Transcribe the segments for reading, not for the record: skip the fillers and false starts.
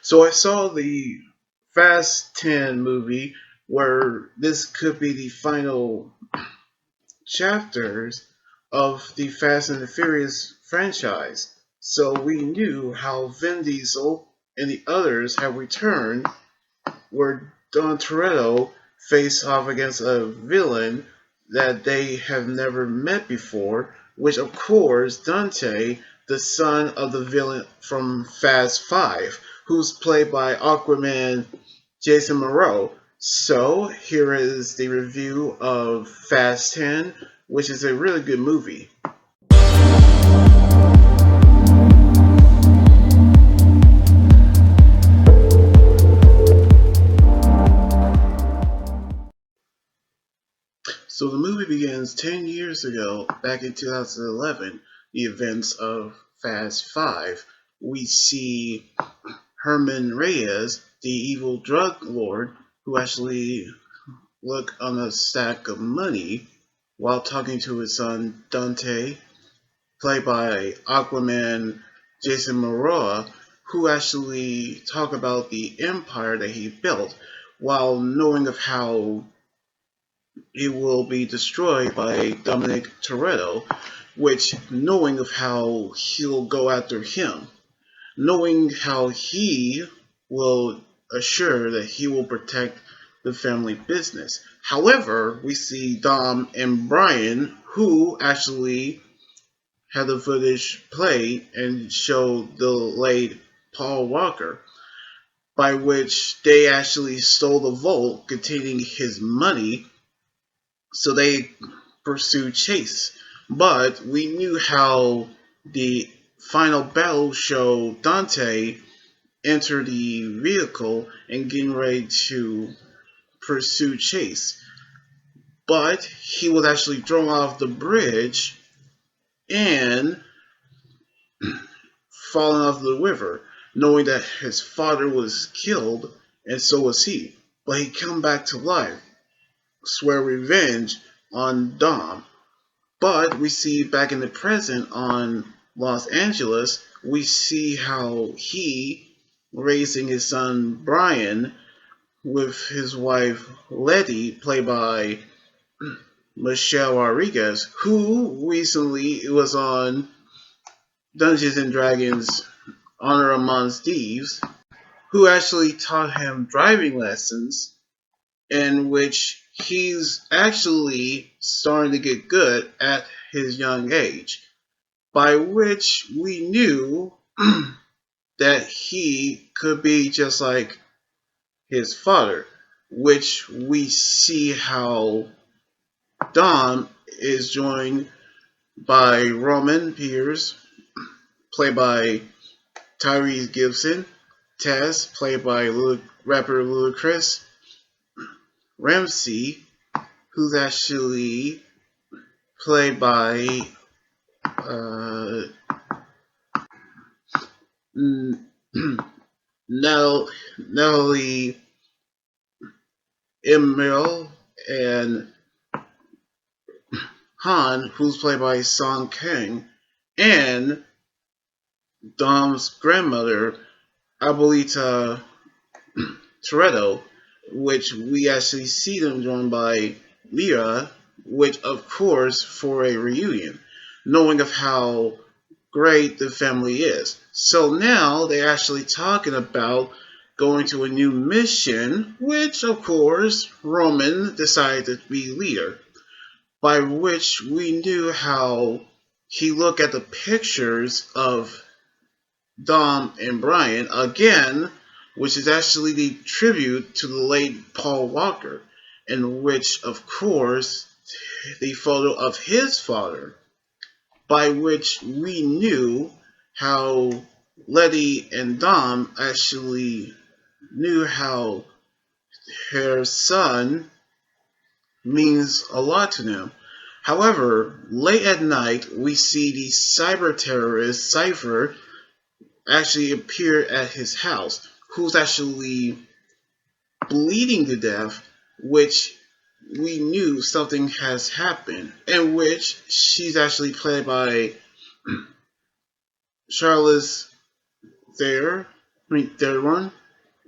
So I saw the Fast 10 movie where this could be the final chapters of the Fast and the Furious franchise. So we knew how Vin Diesel and the others have returned, where Don Toretto faced off against a villain that they have never met before, which of course Dante, the son of the villain from Fast 5, who's played by Aquaman Jason Moreau. So here is the review of Fast 10, which is a really good movie. So the movie begins 10 years ago, back in 2011, the events of Fast 5. We see Herman Reyes, the evil drug lord, who actually look on a stack of money while talking to his son Dante, played by Aquaman Jason Momoa, who actually talk about the empire that he built while knowing of how it will be destroyed by Dominic Toretto, which knowing of how he'll go after him, knowing how he will assure that he will protect the family business. However, we see Dom and Brian, who actually had the footage played and showed the late Paul Walker, by which they actually stole the vault containing his money, so they pursued chase. But we knew how the final battle showed Dante enter the vehicle and getting ready to pursue chase. But he was actually thrown off the bridge and fallen off the river, knowing that his father was killed and so was he. But he come back to life, swear revenge on Dom. But we see back in the present on Los Angeles, we see how he raising his son Brian with his wife Letty, played by Michelle Rodriguez, who recently was on Dungeons and Dragons Honor Amongst Thieves, who actually taught him driving lessons, in which he's actually starting to get good at his young age, by which we knew that he could be just like his father, which we see how Dom is joined by Roman Pierce, played by Tyrese Gibson, Tess, played by rapper Ludacris, Ramsey, who's actually played by uh, Natalie Emil, and Han, who's played by Song Kang, and Dom's grandmother, Abuelita Toretto, which we actually see them joined by Mira, which of course for a reunion, knowing of how great the family is. So now they're actually talking about going to a new mission, which of course Roman decided to be leader, by which we knew how he looked at the pictures of Dom and Brian again, which is actually the tribute to the late Paul Walker, in which, of course, the photo of his father, by which we knew how Letty and Dom actually knew how her son means a lot to them. However, late at night, we see the cyber terrorist Cypher actually appear at his house, who's actually bleeding to death, which we knew something has happened, in which she's actually played by Charlize Theron, third one,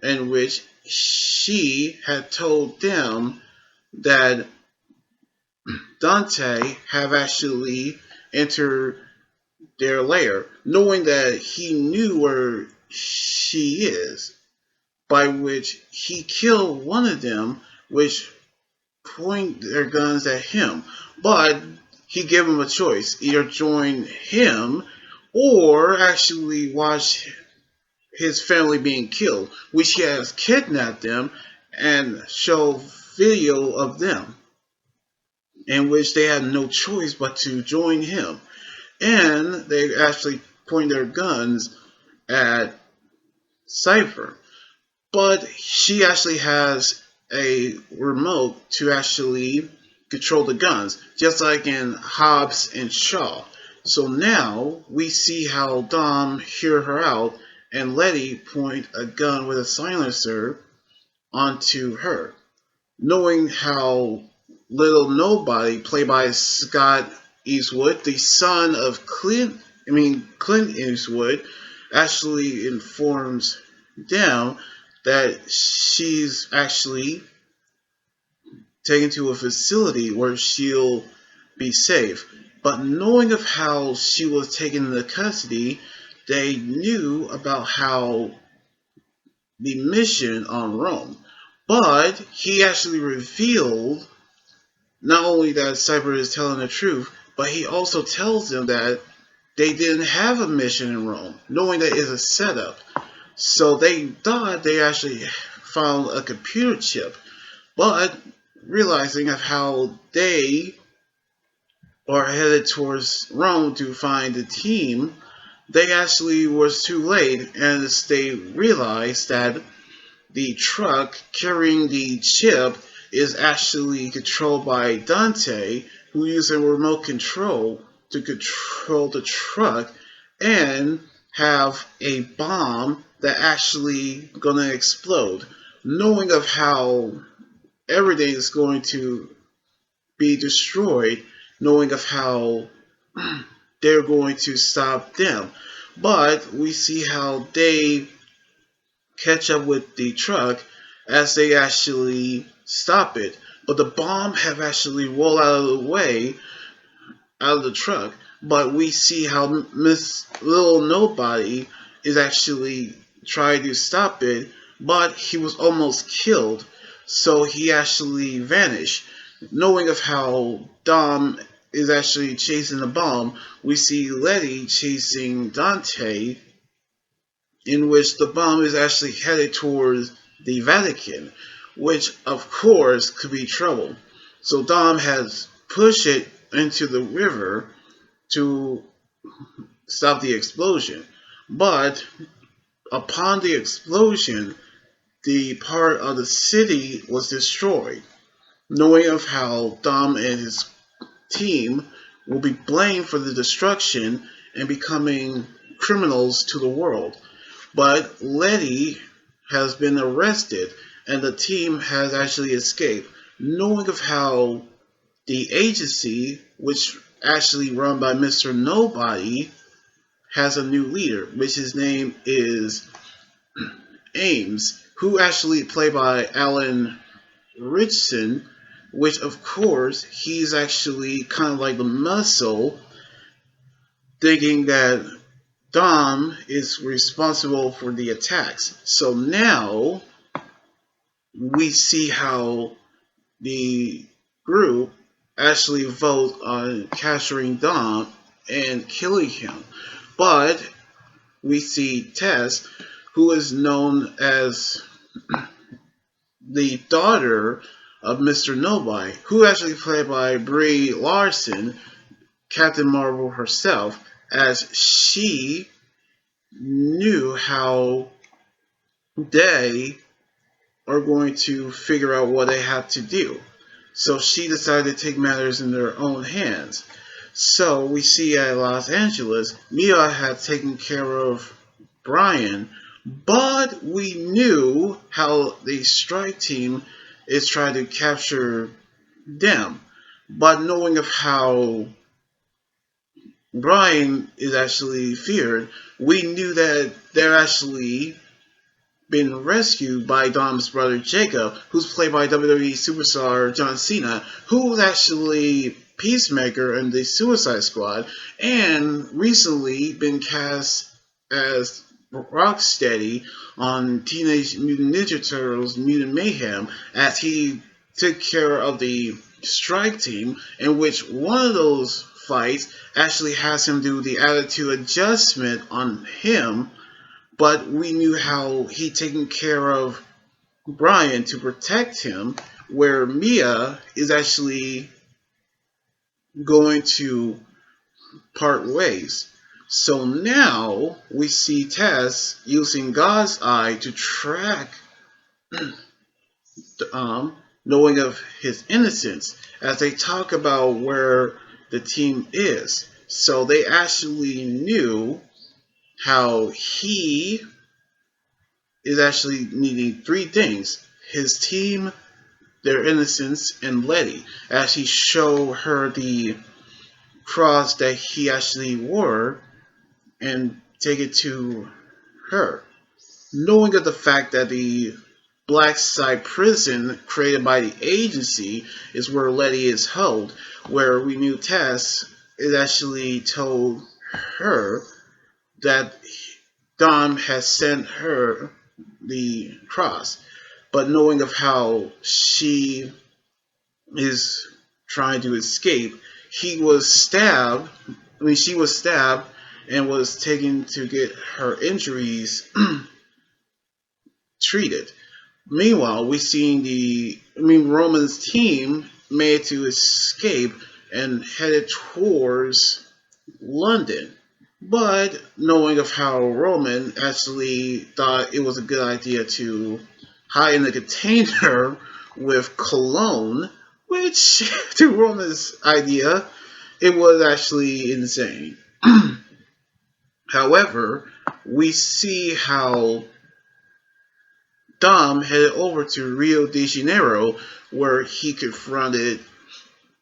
in which she had told them that Dante have actually entered their lair, knowing that he knew where she is, by which he killed one of them, which point their guns at him. But he gave them a choice: either join him or actually watch his family being killed, which he has kidnapped them and show video of them, in which they had no choice but to join him. And they actually point their guns at Cypher. But she actually has a remote to actually control the guns, just like in Hobbs and Shaw. So now we see how Dom hear her out and Letty point a gun with a silencer onto her. Knowing how Little Nobody, played by Scott Eastwood, the son of Clint Eastwood, actually informs them that she's actually taken to a facility where she'll be safe. But knowing of how she was taken into custody, they knew about how the mission on Rome. But he actually revealed not only that Cyber is telling the truth, but he also tells them that they didn't have a mission in Rome, knowing that it's a setup. So they thought they actually found a computer chip, but realizing of how they are headed towards Rome to find the team, they actually was too late, as they realized that the truck carrying the chip is actually controlled by Dante, who uses a remote control to control the truck and have a bomb that actually gonna explode. Knowing of how everything is going to be destroyed, knowing of how they're going to stop them. But we see how they catch up with the truck as they actually stop it. But the bomb have actually rolled out of the way, out of the truck. But we see how Miss Little Nobody is actually trying to stop it, but he was almost killed. So he actually vanished. Knowing of how Dom is actually chasing the bomb, we see Letty chasing Dante, in which the bomb is actually headed towards the Vatican, which of course could be trouble. So Dom has pushed it into the river to stop the explosion. But upon the explosion, the part of the city was destroyed. Knowing of how Dom and his team will be blamed for the destruction and becoming criminals to the world. But Letty has been arrested and the team has actually escaped, knowing of how the agency, which actually run by Mr. Nobody, has a new leader, which his name is Ames, who actually played by Alan Richson, which of course he's actually kind of like the muscle, thinking that Dom is responsible for the attacks. So now we see how the group actually vote on capturing Dom and killing him. But we see Tess, who is known as the daughter of Mr. Nobody, who actually played by Brie Larson, Captain Marvel herself, as she knew how they are going to figure out what they have to do. So she decided to take matters in their own hands. So we see at Los Angeles, Mia had taken care of Brian, but we knew how the strike team is trying to capture them. But knowing of how Brian is actually feared, we knew that they're actually been rescued by Dom's brother Jacob, who's played by WWE superstar John Cena, who was actually Peacemaker in the Suicide Squad, and recently been cast as Rocksteady on Teenage Mutant Ninja Turtles Mutant Mayhem, as he took care of the strike team, in which one of those fights actually has him do the attitude adjustment on him, but we knew how he taken care of Brian to protect him, where Mia is actually going to part ways. So now we see Tess using God's eye to track knowing of his innocence, as they talk about where the team is. So they actually knew how he is actually needing three things: his team, their innocence, and Letty, as he showed her the cross that he actually wore and take it to her. Knowing of the fact that the Black Site prison created by the agency is where Letty is held, where we knew Tess is actually told her that Dom has sent her the cross. But knowing of how she is trying to escape, she was stabbed and was taken to get her injuries treated. Meanwhile, we see Roman's team made to escape and headed towards London. But knowing of how Roman actually thought it was a good idea to hide in a container with cologne, which to Roman's idea, it was actually insane. However, we see how Dom headed over to Rio de Janeiro, where he confronted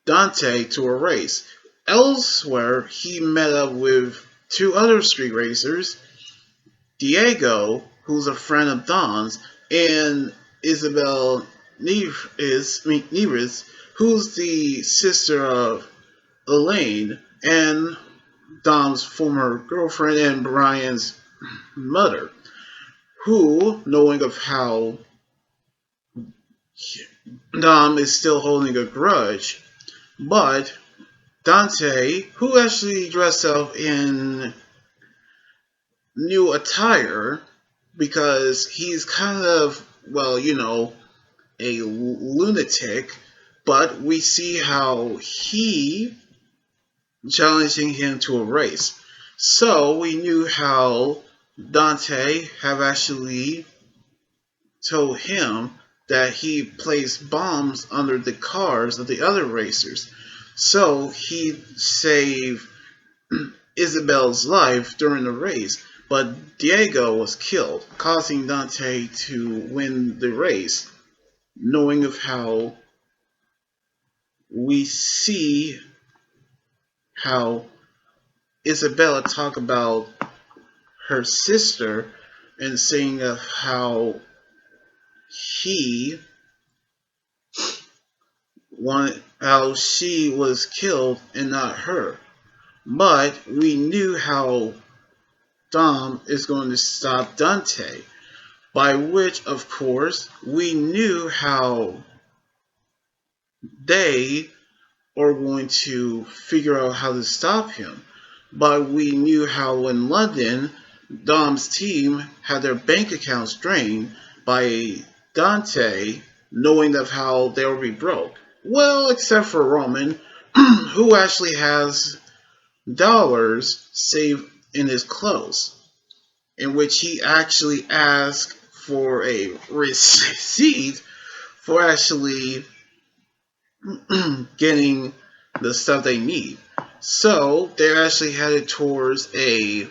Dante to a race. Elsewhere, he met up with two other street racers, Diego, who's a friend of Don's, and Isabel Neves, who's the sister of Elaine and Dom's former girlfriend and Brian's mother, who, knowing of how Dom is still holding a grudge, but Dante, who actually dressed up in new attire because he's kind of, a lunatic, but we see how he challenging him to a race. So we knew how Dante have actually told him that he placed bombs under the cars of the other racers. So he saved Isabel's life during the race, but Diego was killed, causing Dante to win the race. Knowing of how we see how Isabella talk about her sister and saying of how she was killed and not her. But we knew how Dom is going to stop Dante, by which, of course, we knew how they are going to figure out how to stop him. But we knew how in London, Dom's team had their bank accounts drained by Dante, knowing of how they will be broke. Well, except for Roman, who actually has dollars saved in his clothes, in which he actually asked for a receipt for actually getting the stuff they need. So they're actually headed towards a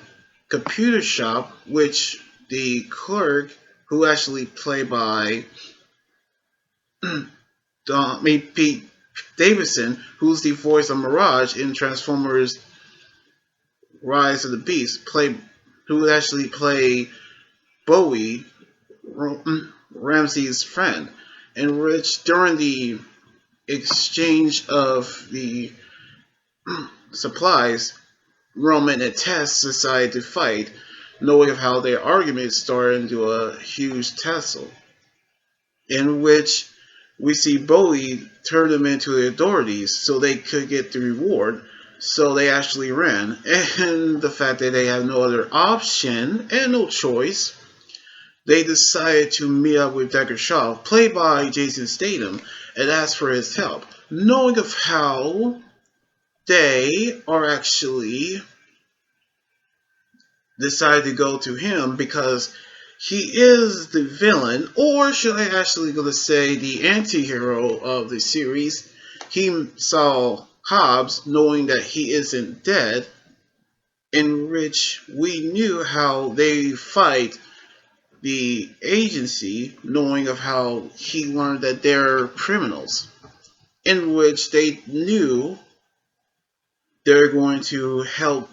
computer shop, which the clerk, who actually played by Pete Davidson, who's the voice of Mirage in Transformers Rise of the Beast, who would actually play Bowie Ramsey's friend, in which during the exchange of the supplies, Roman and Tess decide to fight, knowing of how their argument started into a huge tussle, in which we see Bowie turn them into the authorities so they could get the reward. So they actually ran, and the fact that they had no other option and no choice, they decided to meet up with Decker Shaw, played by Jason Statham, and ask for his help, knowing of how they are actually decided to go to him because he is the villain, or should I actually go to say the anti-hero of the series. He saw Hobbs, knowing that he isn't dead, in which we knew how they fight the agency, knowing of how he learned that they're criminals, in which they knew they're going to help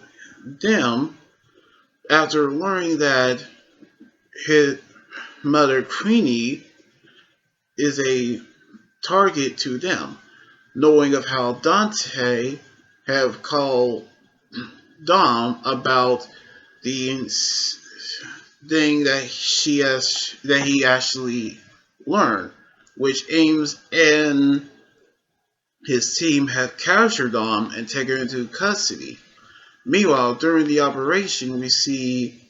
them after learning that his mother Queenie is a target to them, knowing of how Dante have called Dom about the thing that he actually learned, which Ames and his team have captured Dom and taken her into custody. Meanwhile, during the operation, we see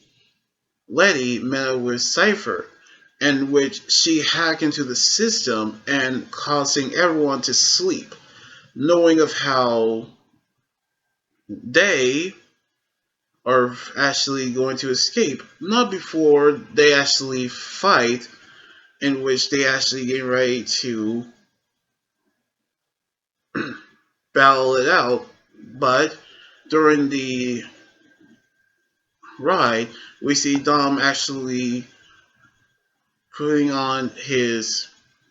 Letty met up with Cypher, in which she hacked into the system and causing everyone to sleep, knowing of how they are actually going to escape, not before they actually fight, in which they actually get ready to battle it out, but during the ride, we see Dom actually putting on his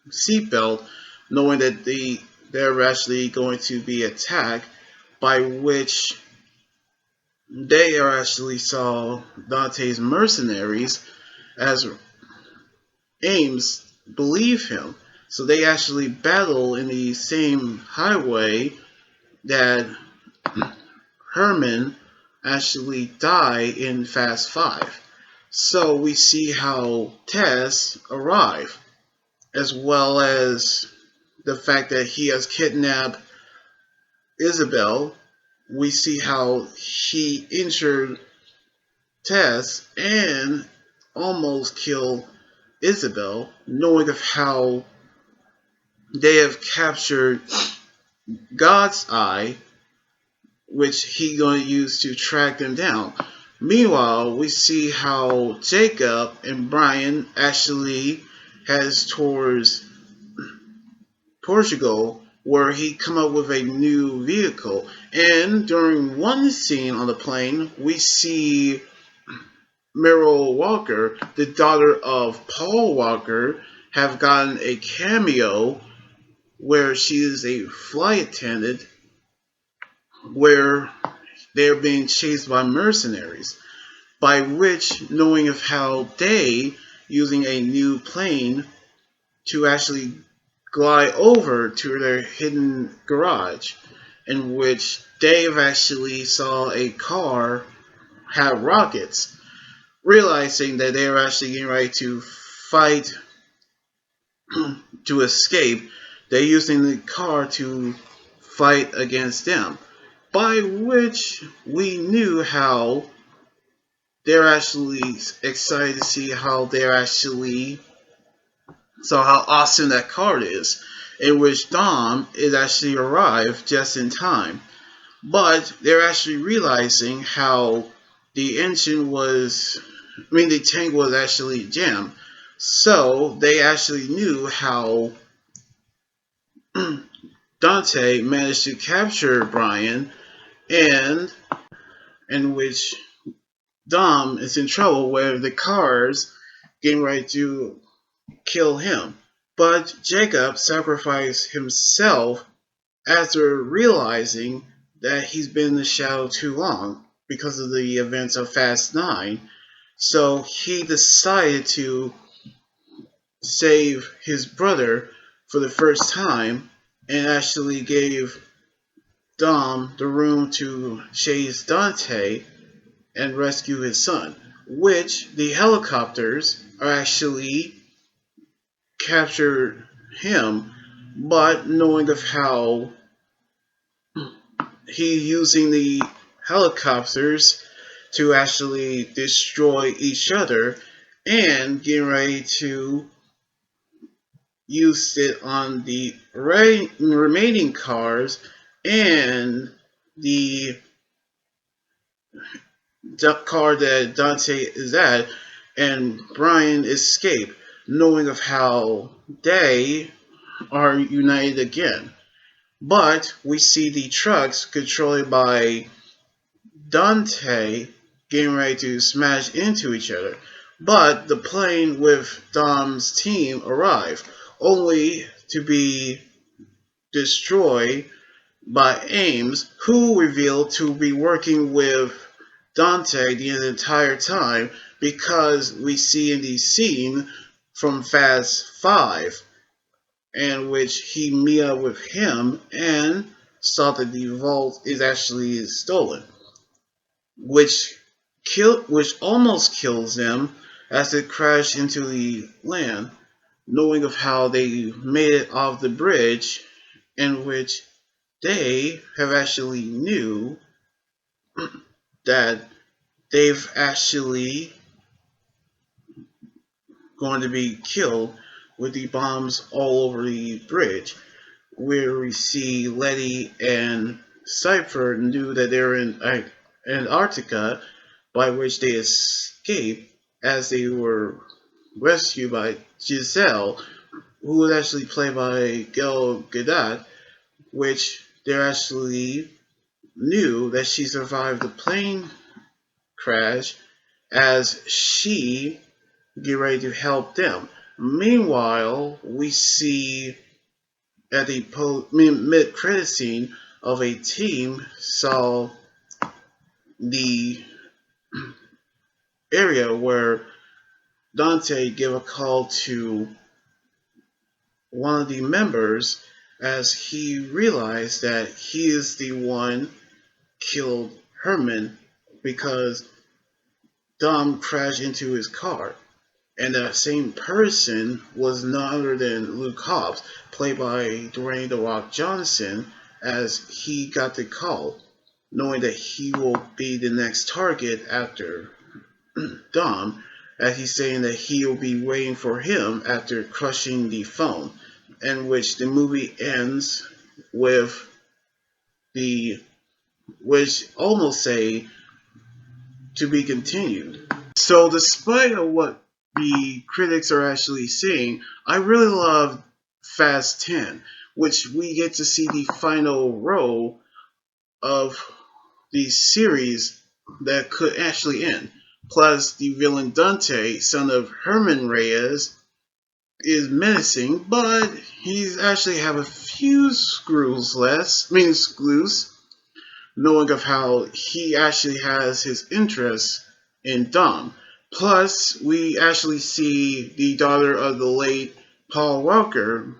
seatbelt, knowing that they're actually going to be attacked, by which they are actually saw Dante's mercenaries as Ames believe him. So they actually battle in the same highway that Herman actually died in Fast 5. So we see how Tess arrive, as well as the fact that he has kidnapped Isabel. We see how he injured Tess and almost killed Isabel, knowing of how they have captured God's Eye, which he going to use to track them down. Meanwhile, we see how Jacob and Brian actually heads towards Portugal, where he come up with a new vehicle. And during one scene on the plane, we see Meryl Walker, the daughter of Paul Walker, have gotten a cameo where she is a flight attendant, where they're being chased by mercenaries, by which, knowing of how they, using a new plane to actually glide over to their hidden garage, in which Dave actually saw a car have rockets, realizing that they are actually getting ready to fight to escape. They're using the car to fight against them, by which we knew how they're actually excited to see how they're actually saw how awesome that card is, in which Dom is actually arrived just in time. But they're actually realizing how the engine was, the tank was actually jammed. So they actually knew how Dante managed to capture Brian, and in which Dom is in trouble where the car's getting ready to kill him. But Jacob sacrificed himself after realizing that he's been in the shadow too long because of the events of Fast 9. So he decided to save his brother for the first time and actually gave Dom the room to chase Dante and rescue his son, which the helicopters are actually captured him, but knowing of how he using the helicopters to actually destroy each other and getting ready to use it on the remaining cars and the car that Dante is at, and Brian escape, knowing of how they are united again. But we see the trucks controlled by Dante getting ready to smash into each other. But the plane with Dom's team arrive, only to be destroyed by Ames, who revealed to be working with Dante the entire time because we see in the scene from Fast 5 in which he meet up with him and saw that the vault is actually stolen, which almost kills them as it crashed into the land, knowing of how they made it off the bridge, in which they have actually knew that they've actually going to be killed with the bombs all over the bridge, where we see Letty and Cypher knew that they're in Antarctica, by which they escaped as they were rescued by Giselle, who was actually played by Gal Gadot, which they actually knew that she survived the plane crash as she get ready to help them. Meanwhile, we see at the mid-credit scene of a team saw the area where Dante gave a call to one of the members as he realized that he is the one killed Herman because Dom crashed into his car. And that same person was none other than Luke Hobbs, played by Dwayne "The Rock" Johnson, as he got the call, knowing that he will be the next target after Dom, as he's saying that he will be waiting for him after crushing the phone, in which the movie ends with the, which almost say, to be continued. So despite of what the critics are actually saying, I really love Fast 10, which we get to see the final role of the series that could actually end. Plus, the villain Dante, son of Herman Reyes, is menacing, but he's actually have a few screws less, screws, knowing of how he actually has his interest in Dom. Plus, we actually see the daughter of the late Paul Walker,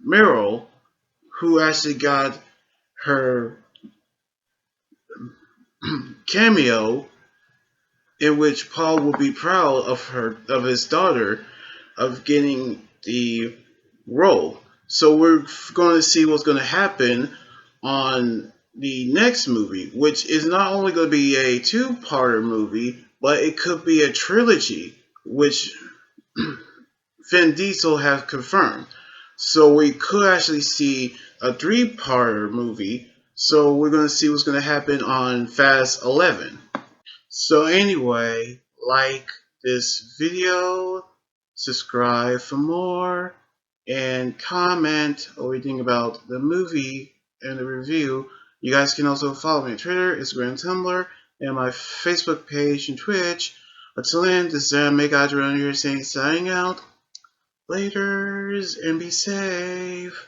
Meryl, who actually got her cameo, in which Paul will be proud of his daughter, of getting the role. So we're going to see what's going to happen on the next movie, which is not only going to be a two-parter movie, but it could be a trilogy, which Vin Diesel has confirmed. So we could actually see a three-parter movie. So we're going to see what's going to happen on Fast 11. So anyway, like this video, subscribe for more, and comment what you think about the movie and the review. You guys can also follow me on Twitter, Instagram, Tumblr, and my Facebook page and Twitch. Until then, this is Make Around here saying signing out. Laters and be safe.